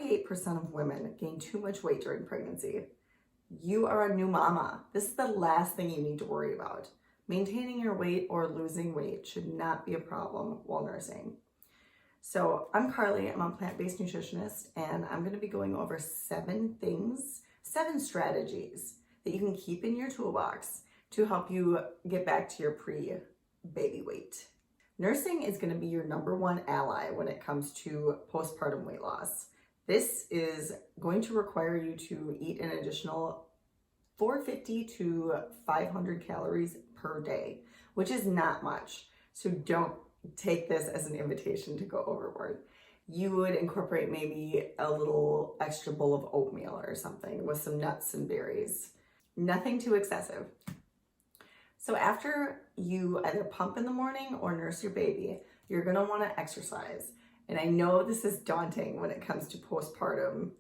48% of women gain too much weight during pregnancy. You are a new mama. This is the last thing you need to worry about. Maintaining your weight or losing weight should not be a problem while nursing. So I'm Carly, I'm a plant-based nutritionist, and I'm gonna be going over 7 strategies that you can keep in your toolbox to help you get back to your pre-baby weight. Nursing is gonna be your #1 ally when it comes to postpartum weight loss. This is going to require you to eat an additional 450 to 500 calories per day, which is not much. So don't take this as an invitation to go overboard. You would incorporate maybe a little extra bowl of oatmeal or something with some nuts and berries. Nothing too excessive. So after you either pump in the morning or nurse your baby, you're gonna wanna exercise. And I know this is daunting when it comes to postpartum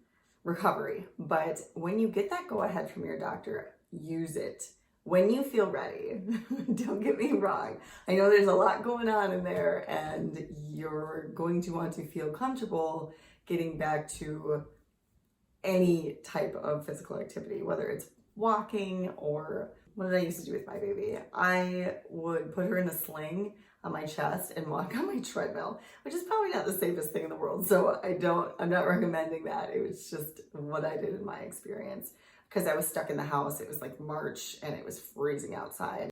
recovery, but when you get that go ahead from your doctor, use it when you feel ready. Don't get me wrong. I know there's a lot going on in there and you're going to want to feel comfortable getting back to any type of physical activity, whether it's walking or what did I used to do with my baby? I would put her in a sling on my chest and walk on my treadmill, which is probably not the safest thing in the world. So I'm not recommending that. It was just what I did in my experience because I was stuck in the house. It was like March and it was freezing outside.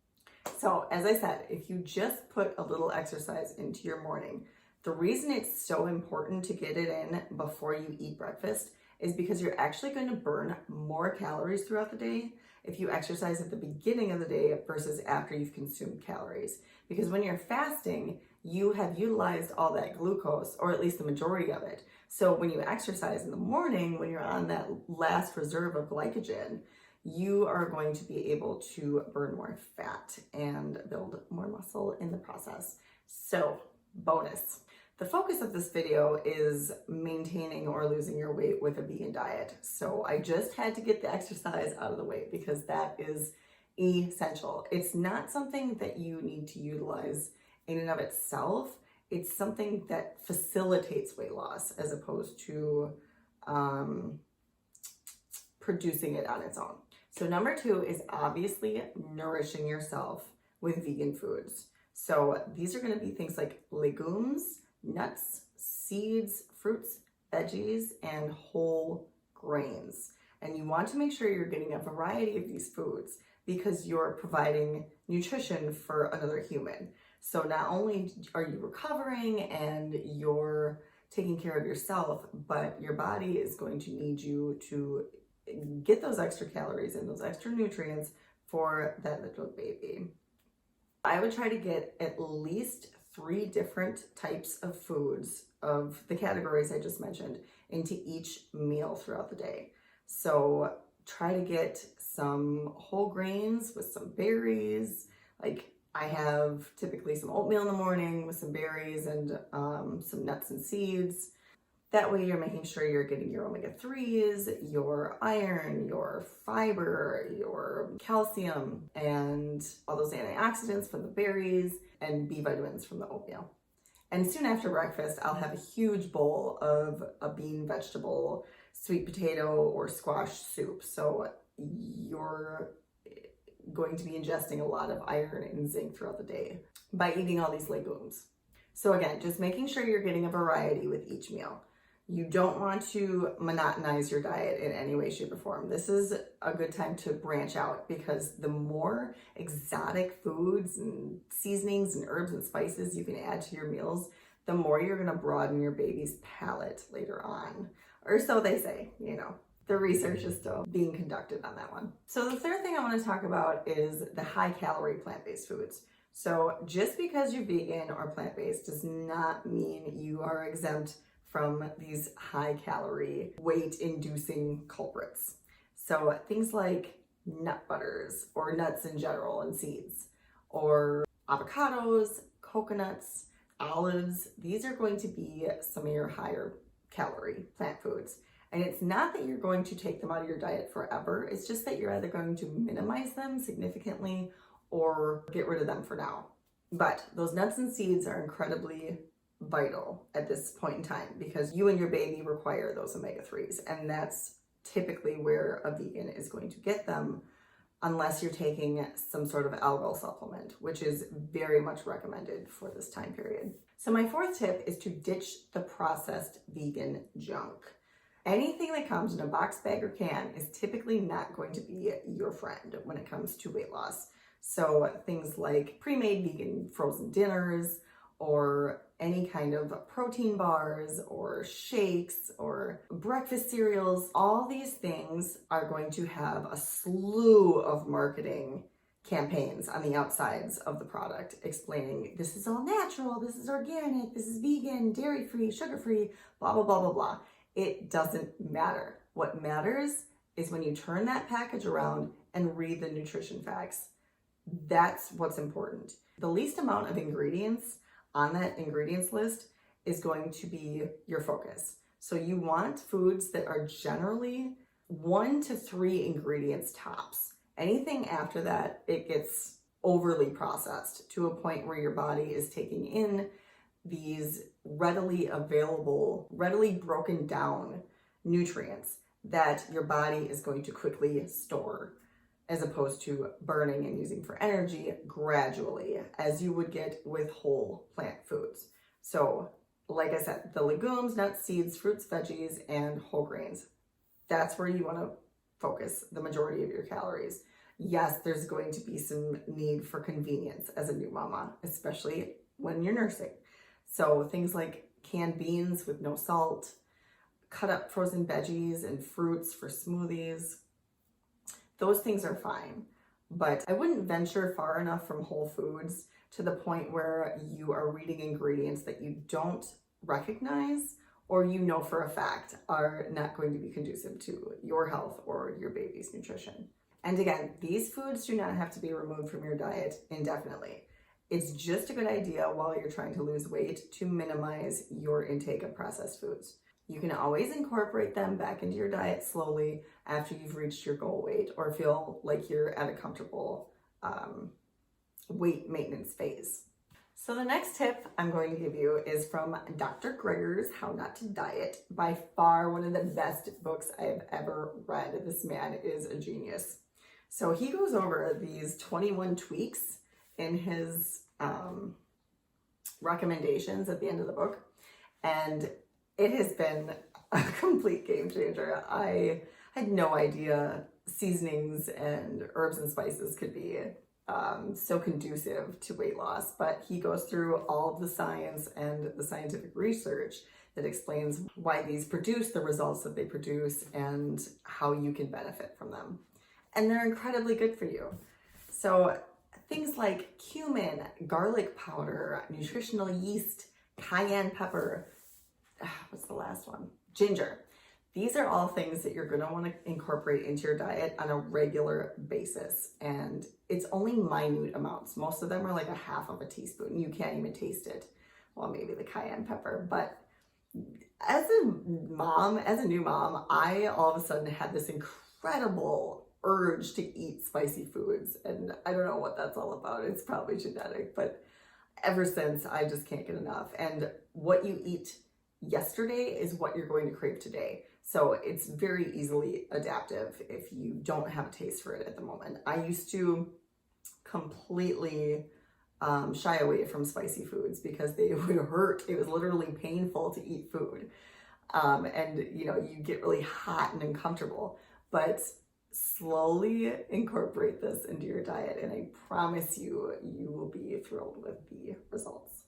So as I said, if you just put a little exercise into your morning, the reason it's so important to get it in before you eat breakfast is because you're actually going to burn more calories throughout the day if you exercise at the beginning of the day versus after you've consumed calories. Because when you're fasting, you have utilized all that glucose, or at least the majority of it. So when you exercise in the morning, when you're on that last reserve of glycogen, you are going to be able to burn more fat and build more muscle in the process. So, bonus. The focus of this video is maintaining or losing your weight with a vegan diet. So I just had to get the exercise out of the way because that is essential. It's not something that you need to utilize in and of itself. It's something that facilitates weight loss as opposed to producing it on its own. So #2 is obviously nourishing yourself with vegan foods. So these are going to be things like legumes, nuts, seeds, fruits, veggies, and whole grains. And you want to make sure you're getting a variety of these foods because you're providing nutrition for another human. So not only are you recovering and you're taking care of yourself, but your body is going to need you to get those extra calories and those extra nutrients for that little baby. I would try to get at least 3 different types of foods of the categories I just mentioned into each meal throughout the day. So try to get some whole grains with some berries. Like I have typically some oatmeal in the morning with some berries and some nuts and seeds. That way you're making sure you're getting your omega-3s, your iron, your fiber, your calcium, and all those antioxidants from the berries and B vitamins from the oatmeal. And soon after breakfast, I'll have a huge bowl of a bean, vegetable, sweet potato, or squash soup. So you're going to be ingesting a lot of iron and zinc throughout the day by eating all these legumes. So again, just making sure you're getting a variety with each meal. You don't want to monotonize your diet in any way, shape, or form. This is a good time to branch out because the more exotic foods and seasonings and herbs and spices you can add to your meals, the more you're gonna broaden your baby's palate later on. Or so they say, you know. The research is still being conducted on that one. So the third thing I want to talk about is the high-calorie plant-based foods. So just because you're vegan or plant-based does not mean you are exempt from these high-calorie, weight-inducing culprits. So things like nut butters or nuts in general and seeds, or avocados, coconuts, olives, these are going to be some of your higher calorie plant foods. And it's not that you're going to take them out of your diet forever. It's just that you're either going to minimize them significantly or get rid of them for now. But those nuts and seeds are incredibly vital at this point in time because you and your baby require those omega-3s, and that's typically where a vegan is going to get them unless you're taking some sort of algal supplement, which is very much recommended for this time period. So my fourth tip is to ditch the processed vegan junk. Anything that comes in a box, bag, or can is typically not going to be your friend when it comes to weight loss. So things like pre-made vegan frozen dinners, or any kind of protein bars or shakes or breakfast cereals, all these things are going to have a slew of marketing campaigns on the outsides of the product explaining this is all natural, this is organic, this is vegan, dairy-free, sugar-free, blah, blah, blah, blah, blah. It doesn't matter. What matters is when you turn that package around and read the nutrition facts. That's what's important. The least amount of ingredients on that ingredients list is going to be your focus. So you want foods that are generally 1 to 3 ingredients tops. Anything after that, it gets overly processed to a point where your body is taking in these readily available, readily broken down nutrients that your body is going to quickly store, as opposed to burning and using for energy gradually, as you would get with whole plant foods. So, like I said, the legumes, nuts, seeds, fruits, veggies, and whole grains. That's where you want to focus the majority of your calories. Yes, there's going to be some need for convenience as a new mama, especially when you're nursing. So things like canned beans with no salt, cut up frozen veggies and fruits for smoothies, those things are fine, but I wouldn't venture far enough from whole foods to the point where you are reading ingredients that you don't recognize or you know for a fact are not going to be conducive to your health or your baby's nutrition. And again, these foods do not have to be removed from your diet indefinitely. It's just a good idea while you're trying to lose weight to minimize your intake of processed foods. You can always incorporate them back into your diet slowly after you've reached your goal weight or feel like you're at a comfortable weight maintenance phase. So the next tip I'm going to give you is from Dr. Greger's How Not to Diet. By far one of the best books I've ever read. This man is a genius. So he goes over these 21 tweaks in his recommendations at the end of the book, and it has been a complete game changer. I had no idea seasonings and herbs and spices could be so conducive to weight loss, but he goes through all of the science and the scientific research that explains why these produce the results that they produce and how you can benefit from them. And they're incredibly good for you. So things like cumin, garlic powder, nutritional yeast, cayenne pepper, what's the last one? Ginger. These are all things that you're going to want to incorporate into your diet on a regular basis. And it's only minute amounts. Most of them are like a half of a teaspoon. You can't even taste it. Well, maybe the cayenne pepper. But as a new mom, I all of a sudden had this incredible urge to eat spicy foods. And I don't know what that's all about. It's probably genetic. But ever since, I just can't get enough. And what you eat yesterday is what you're going to crave today. So it's very easily adaptive if you don't have a taste for it at the moment. I used to completely shy away from spicy foods because they would hurt. It was literally painful to eat food. And you get really hot and uncomfortable, but slowly incorporate this into your diet. And I promise you, you will be thrilled with the results.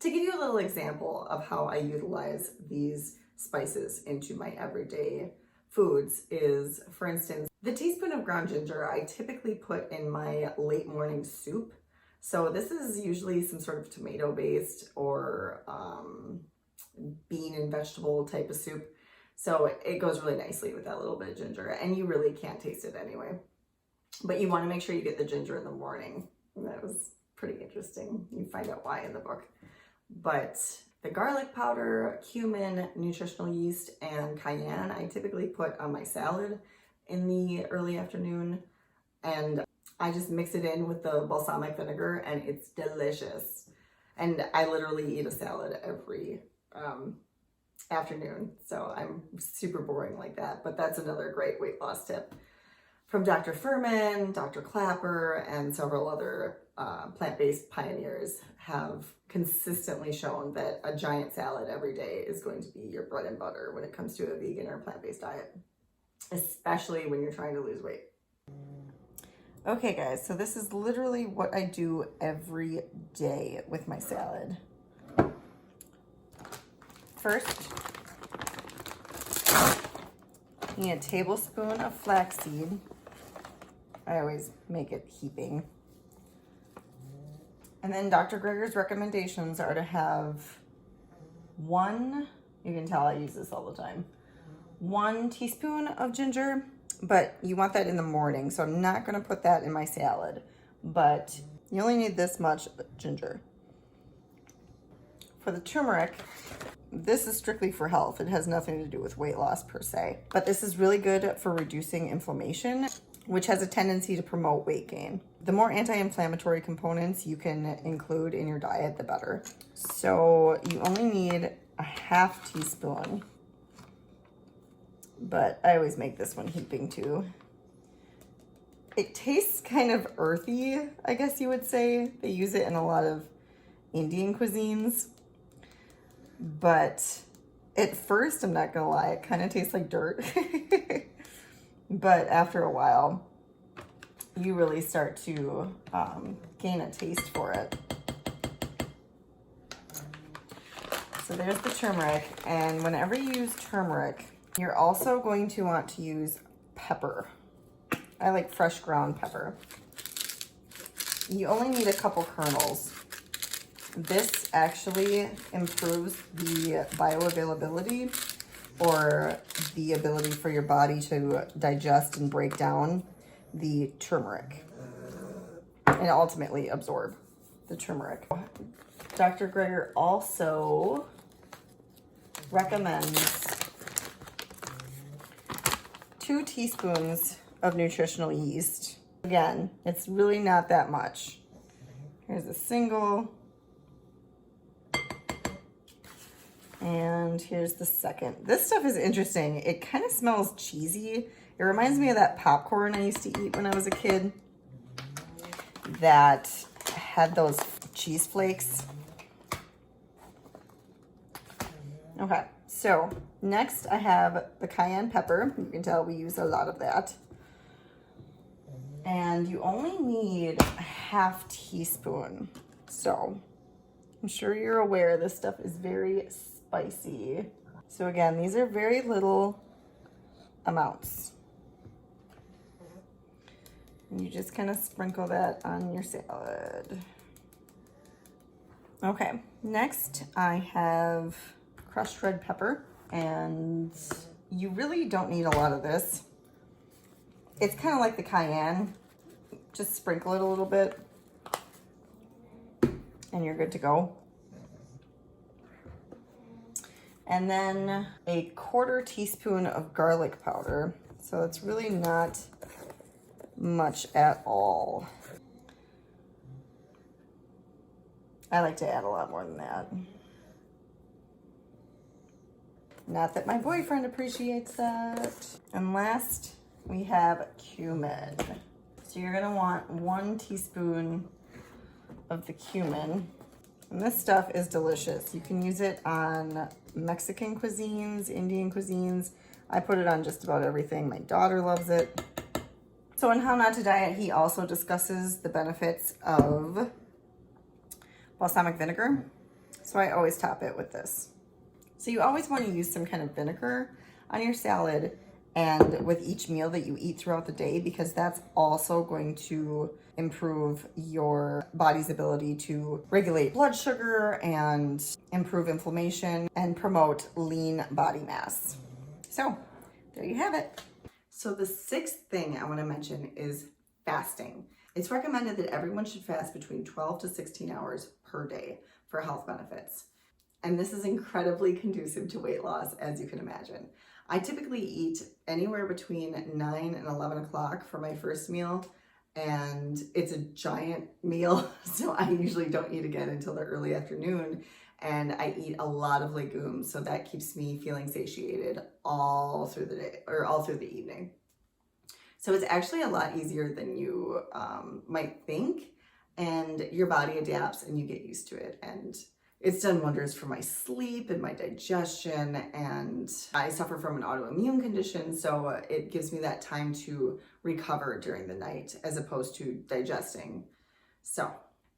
To give you a little example of how I utilize these spices into my everyday foods is, for instance, the teaspoon of ground ginger I typically put in my late morning soup. So this is usually some sort of tomato-based or bean and vegetable type of soup. So it goes really nicely with that little bit of ginger, and you really can't taste it anyway. But you want to make sure you get the ginger in the morning. And that was pretty interesting. You find out why in the book. But the garlic powder, cumin, nutritional yeast, and cayenne, I typically put on my salad in the early afternoon. And I just mix it in with the balsamic vinegar, and it's delicious. And I literally eat a salad every afternoon. So I'm super boring like that. But that's another great weight loss tip from Dr. Furman, Dr. Clapper, and several other plant-based pioneers have consistently shown that a giant salad every day is going to be your bread and butter when it comes to a vegan or plant-based diet, especially when you're trying to lose weight. Okay guys, so this is literally what I do every day with my salad. First, you need a tablespoon of flaxseed. I always make it heaping. And then Dr. Greger's recommendations are to have you can tell I use this all the time, 1 teaspoon of ginger, but you want that in the morning. So I'm not gonna put that in my salad, but you only need this much ginger. For the turmeric, this is strictly for health. It has nothing to do with weight loss per se, but this is really good for reducing inflammation, which has a tendency to promote weight gain. The more anti-inflammatory components you can include in your diet, the better. So you only need a 1/2 teaspoon, but I always make this one heaping too. It tastes kind of earthy, I guess you would say. They use it in a lot of Indian cuisines, but at first, I'm not gonna lie, it kind of tastes like dirt. But after a while, you really start to gain a taste for it. So there's the turmeric, and whenever you use turmeric, you're also going to want to use pepper. I like fresh ground pepper. You only need a couple kernels. This actually improves the bioavailability, or the ability for your body to digest and break down the turmeric and ultimately absorb the turmeric. Dr. Greger also recommends 2 teaspoons of nutritional yeast. Again, it's really not that much. Here's a single. And here's the second. This stuff is interesting. It kind of smells cheesy. It reminds me of that popcorn I used to eat when I was a kid that had those cheese flakes. Okay, so next I have the cayenne pepper. You can tell we use a lot of that. And you only need a 1/2 teaspoon. So I'm sure you're aware this stuff is very spicy. So again, these are very little amounts. And you just kind of sprinkle that on your salad. Okay, next I have crushed red pepper, and you really don't need a lot of this. It's kind of like the cayenne. Just sprinkle it a little bit and you're good to go. And then a 1/4 teaspoon of garlic powder. So it's really not much at all. I like to add a lot more than that. Not that my boyfriend appreciates that. And last, we have cumin. So you're gonna want 1 teaspoon of the cumin. And this stuff is delicious. You can use it on Mexican cuisines, Indian cuisines. I put it on just about everything. My daughter loves it. So in How Not to Diet, he also discusses the benefits of balsamic vinegar. So I always top it with this. So you always want to use some kind of vinegar on your salad and with each meal that you eat throughout the day, because that's also going to improve your body's ability to regulate blood sugar and improve inflammation and promote lean body mass. So there you have it. So the 6th thing I want to mention is fasting. It's recommended that everyone should fast between 12 to 16 hours per day for health benefits. And this is incredibly conducive to weight loss, as you can imagine. I typically eat anywhere between 9 and 11 o'clock for my first meal, and it's a giant meal. So I usually don't eat again until the early afternoon, and I eat a lot of legumes. So that keeps me feeling satiated all through the day or all through the evening. So it's actually a lot easier than you might think, and your body adapts and you get used to it. And it's done wonders for my sleep and my digestion, and I suffer from an autoimmune condition, so it gives me that time to recover during the night as opposed to digesting. So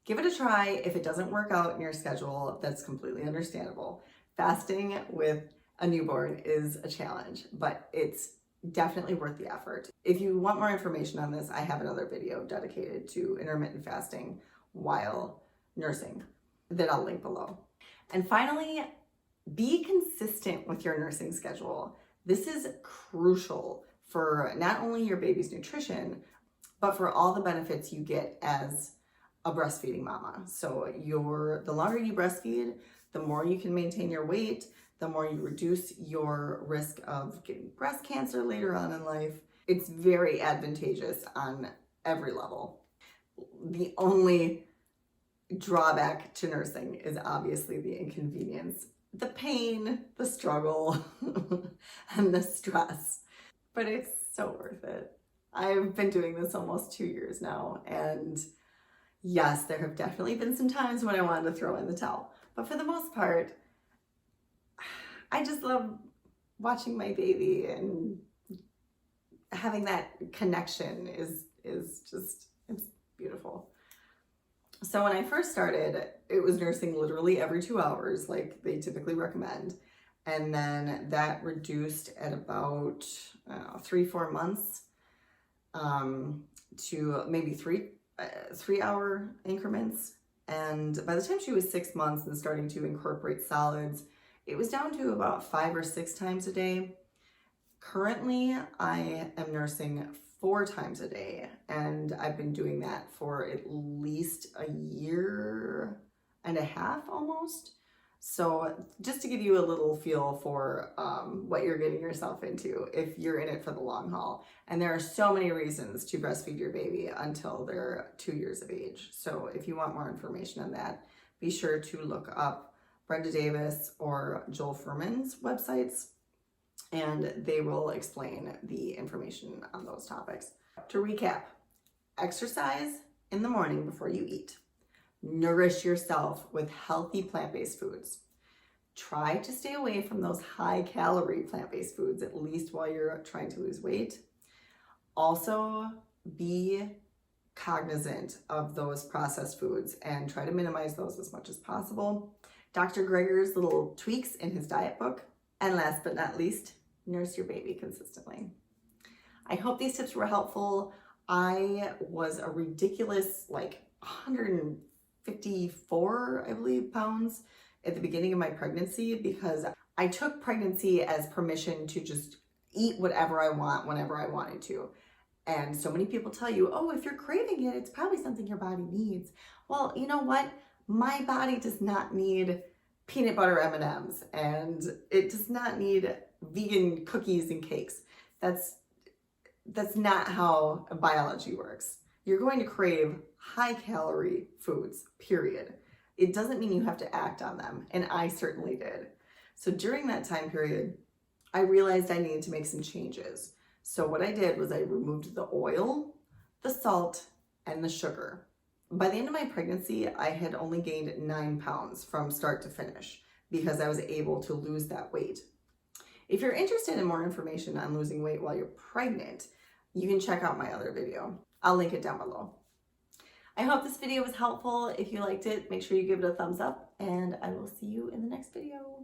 give it a try. If it doesn't work out in your schedule, that's completely understandable. Fasting with a newborn is a challenge, but it's definitely worth the effort. If you want more information on this, I have another video dedicated to intermittent fasting while nursing that I'll link below. And finally, be consistent with your nursing schedule. This is crucial for not only your baby's nutrition, but for all the benefits you get as a breastfeeding mama. So the longer you breastfeed, the more you can maintain your weight, the more you reduce your risk of getting breast cancer later on in life. It's very advantageous on every level. The only drawback to nursing is obviously the inconvenience, the pain, the struggle, and the stress. But it's so worth it. I've been doing this almost 2 years now, and yes, there have definitely been some times when I wanted to throw in the towel. But for the most part, I just love watching my baby, and having that connection is just, it's beautiful. So when I first started, it was nursing literally every 2 hours, like they typically recommend. And then that reduced at about 3-4 months to maybe 3-hour increments. And by the time she was 6 months and starting to incorporate solids, it was down to about 5 or 6 times a day. Currently, I am nursing 4 times a day, and I've been doing that for at least a year and a half almost. So just to give you a little feel for what you're getting yourself into if you're in it for the long haul. And there are so many reasons to breastfeed your baby until they're 2 years of age. So if you want more information on that, be sure to look up Brenda Davis or Joel Furman's websites, and they will explain the information on those topics. To recap, exercise in the morning before you eat. Nourish yourself with healthy plant-based foods. Try to stay away from those high-calorie plant-based foods, at least while you're trying to lose weight. Also, be cognizant of those processed foods and try to minimize those as much as possible. Dr. Greger's little tweaks in his diet book. And last but not least, nurse your baby consistently. I hope these tips were helpful. I was a ridiculous 154, I believe, pounds at the beginning of my pregnancy, because I took pregnancy as permission to just eat whatever I want whenever I wanted to. And so many people tell you, oh, if you're craving it, it's probably something your body needs. Well, you know what? My body does not need peanut butter M&Ms, and it does not need vegan cookies and cakes. That's not how biology works. You're going to crave high-calorie foods, period. It doesn't mean you have to act on them, and I certainly did. So during that time period, I realized I needed to make some changes. So what I did was I removed the oil, the salt, and the sugar. By the end of my pregnancy, I had only gained 9 pounds from start to finish because I was able to lose that weight. If you're interested in more information on losing weight while you're pregnant, you can check out my other video. I'll link it down below. I hope this video was helpful. If you liked it, make sure you give it a thumbs up, and I will see you in the next video.